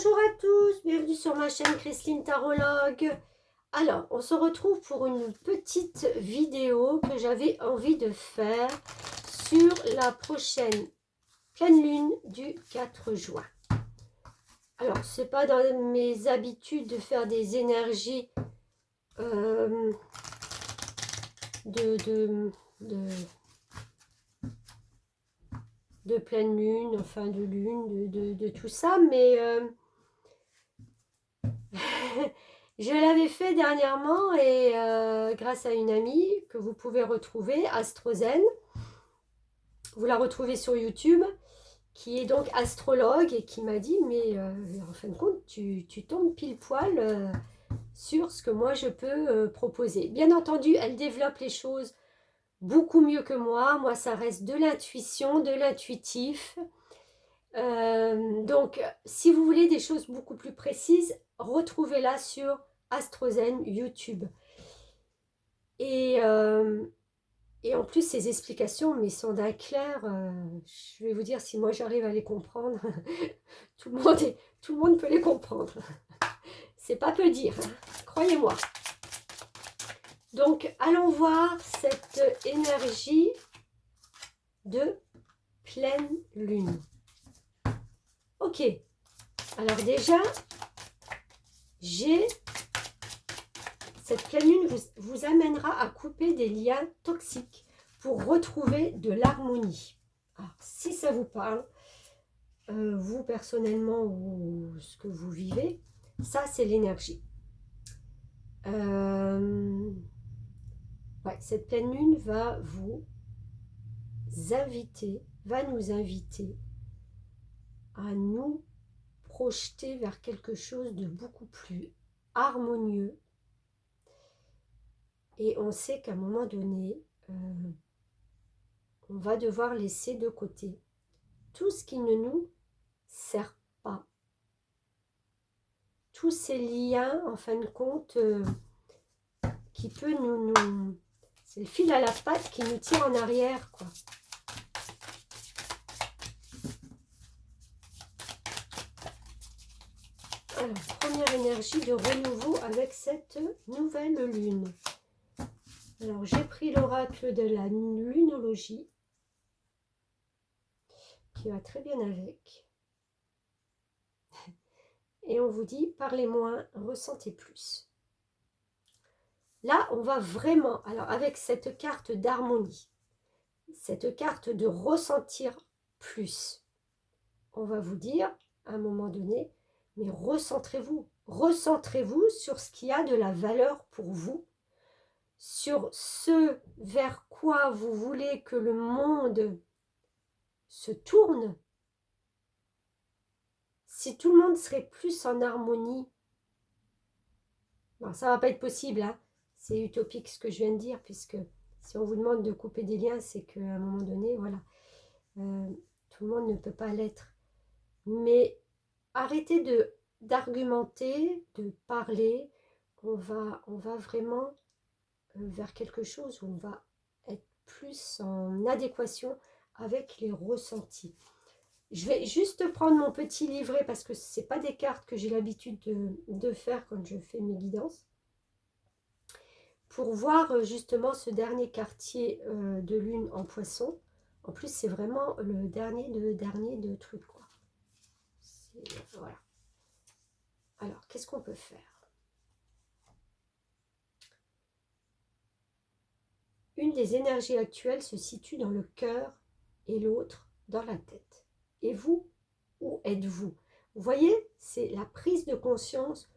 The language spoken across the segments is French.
Bonjour à tous, bienvenue sur ma chaîne Christine Tarologue. Alors, on se retrouve pour une petite vidéo que j'avais envie de faire sur la prochaine pleine lune du 4 juin. Alors, c'est pas dans mes habitudes de faire des énergies de pleine lune, enfin de lune, de tout ça, mais je l'avais fait dernièrement et grâce à une amie que vous pouvez retrouver, Astrozen, vous la retrouvez sur YouTube, qui est donc astrologue et qui m'a dit, mais en fin de compte, tu tombes pile poil sur ce que moi je peux proposer. Bien entendu, elle développe les choses beaucoup mieux que moi. Moi, ça reste de l'intuition, de l'intuitif. Donc, si vous voulez des choses beaucoup plus précises, retrouvez-la sur Astrozen YouTube. Et en plus, ces explications, mais sont d'un clair. Je vais vous dire, si moi j'arrive à les comprendre, tout le monde peut les comprendre. C'est pas peu dire, hein, croyez-moi. Donc, allons voir cette énergie de pleine lune. Ok, alors déjà, cette pleine lune vous amènera à couper des liens toxiques pour retrouver de l'harmonie. Alors, si ça vous parle, vous personnellement ou ce que vous vivez, ça c'est l'énergie. Ouais, cette pleine lune va nous inviter à nous projeter vers quelque chose de beaucoup plus harmonieux. Et on sait qu'à un moment donné, on va devoir laisser de côté tout ce qui ne nous sert pas. Tous ces liens, en fin de compte, qui peut c'est le fil à la patte qui nous tire en arrière, quoi. Alors, première énergie de renouveau avec cette nouvelle lune. Alors, j'ai pris l'oracle de la lunologie, qui va très bien avec. Et on vous dit, parlez moins, ressentez plus. Là, on va vraiment, alors avec cette carte d'harmonie, cette carte de ressentir plus, on va vous dire, à un moment donné, mais recentrez-vous. Recentrez-vous sur ce qui a de la valeur pour vous, sur ce vers quoi vous voulez que le monde se tourne. Si tout le monde serait plus en harmonie, bon, ça ne va pas être possible, hein. C'est utopique ce que je viens de dire, puisque si on vous demande de couper des liens, c'est qu'à un moment donné, voilà, tout le monde ne peut pas l'être. Mais arrêtez d'argumenter, de parler, on va vraiment vers quelque chose où on va être plus en adéquation avec les ressentis. Je vais juste prendre mon petit livret parce que ce n'est pas des cartes que j'ai l'habitude de faire quand je fais mes guidances. Pour voir justement ce dernier quartier de lune en poisson. En plus, c'est vraiment le dernier de trucs, quoi. Voilà. Alors, qu'est-ce qu'on peut faire? Une des énergies actuelles se situe dans le cœur et l'autre dans la tête. Et vous, où êtes-vous? Vous voyez, c'est la prise de conscience.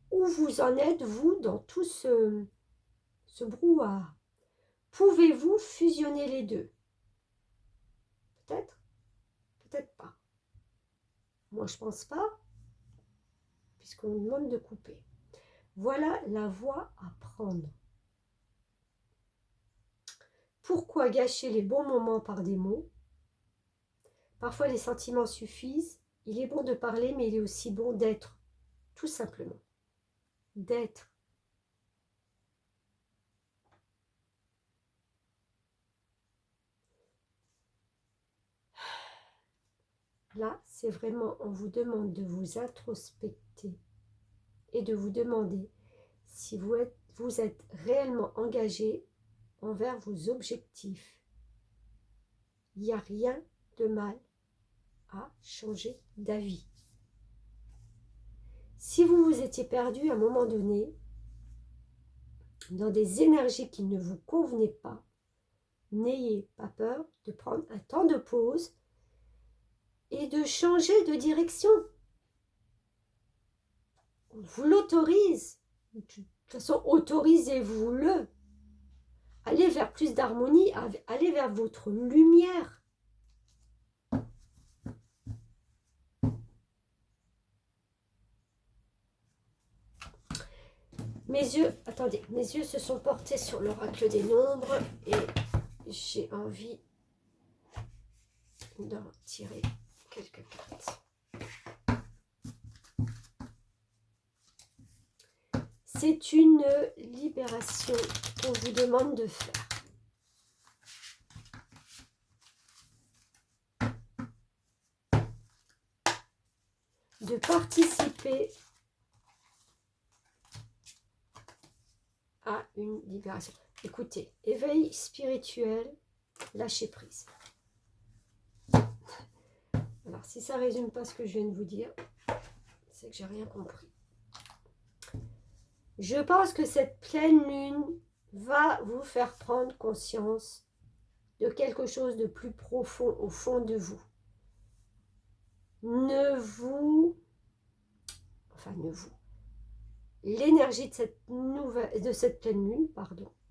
Où vous en êtes, vous, dans tout ce brouhaha? Pouvez-vous fusionner les deux? Peut-être, peut-être pas. Moi, je pense pas, puisqu'on nous demande de couper. Voilà la voie à prendre. Pourquoi gâcher les bons moments par des mots? Parfois, les sentiments suffisent. Il est bon de parler, mais il est aussi bon d'être, tout simplement. D'être. Là, c'est vraiment, on vous demande de vous introspecter et de vous demander si vous êtes réellement engagé envers vos objectifs. Il n'y a rien de mal à changer d'avis. Si vous vous étiez perdu à un moment donné dans des énergies qui ne vous convenaient pas, n'ayez pas peur de prendre un temps de pause et de changer de direction. On vous l'autorise. De toute façon, autorisez-vous-le. Allez vers plus d'harmonie, allez vers votre lumière. Mes yeux se sont portés sur l'oracle des nombres et j'ai envie d'en tirer quelques cartes. C'est une libération qu'on vous demande de faire. De participer à une libération. Écoutez, éveil spirituel, lâcher prise. Alors, si ça ne résume pas ce que je viens de vous dire, c'est que j'ai rien compris. Je pense que cette pleine lune va vous faire prendre conscience de quelque chose de plus profond au fond de vous. L'énergie de cette pleine lune,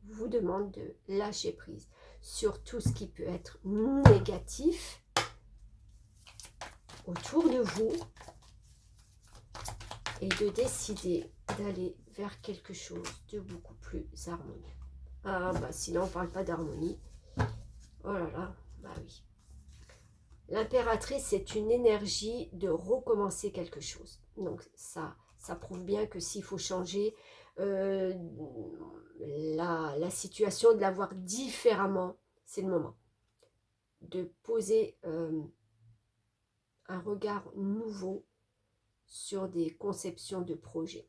vous demande de lâcher prise sur tout ce qui peut être négatif autour de vous et de décider d'aller vers quelque chose de beaucoup plus harmonieux. Ah bah sinon on ne parle pas d'harmonie. Oh là là, bah oui. L'impératrice, c'est une énergie de recommencer quelque chose. Donc ça prouve bien que s'il faut changer la situation, de la voir différemment, c'est le moment. De poser un regard nouveau sur des conceptions de projets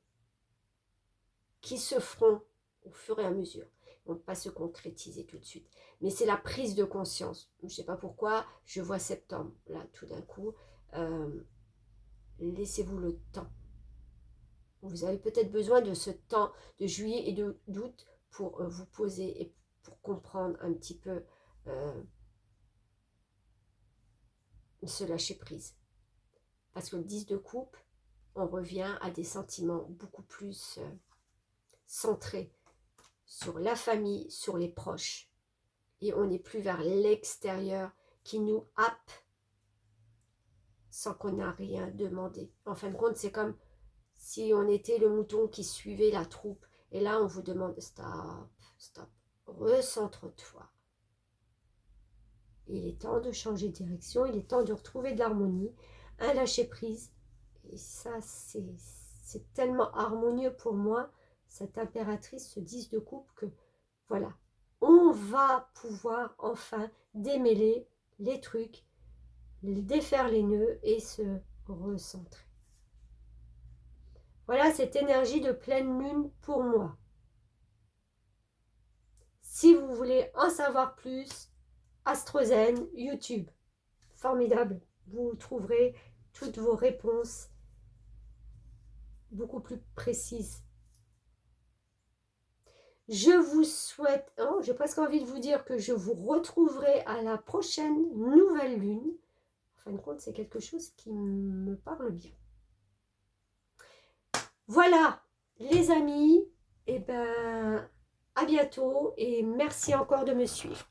qui se feront au fur et à mesure. Ils ne vont pas se concrétiser tout de suite. Mais c'est la prise de conscience. Je ne sais pas pourquoi, je vois septembre, là, tout d'un coup. Laissez-vous le temps. Vous avez peut-être besoin de ce temps de juillet et d'août pour vous poser et pour comprendre un petit peu se lâcher prise. Parce que le 10 de coupe, on revient à des sentiments beaucoup plus centrés sur la famille, sur les proches. Et on n'est plus vers l'extérieur qui nous happe sans qu'on n'a rien demandé. En fin de compte, c'est comme si on était le mouton qui suivait la troupe. Et là, on vous demande stop, stop, recentre-toi. Il est temps de changer de direction, il est temps de retrouver de l'harmonie, un lâcher-prise. Et ça, c'est tellement harmonieux pour moi, cette impératrice, ce 10 de coupe, que voilà, on va pouvoir enfin démêler les trucs, défaire les nœuds et se recentrer. Voilà cette énergie de pleine lune pour moi. Si vous voulez en savoir plus, AstroZen, YouTube, formidable. Vous trouverez toutes vos réponses beaucoup plus précises. Je vous souhaite, j'ai presque envie de vous dire que je vous retrouverai à la prochaine nouvelle lune. En fin de compte, c'est quelque chose qui me parle bien. Voilà, les amis, et à bientôt et merci encore de me suivre.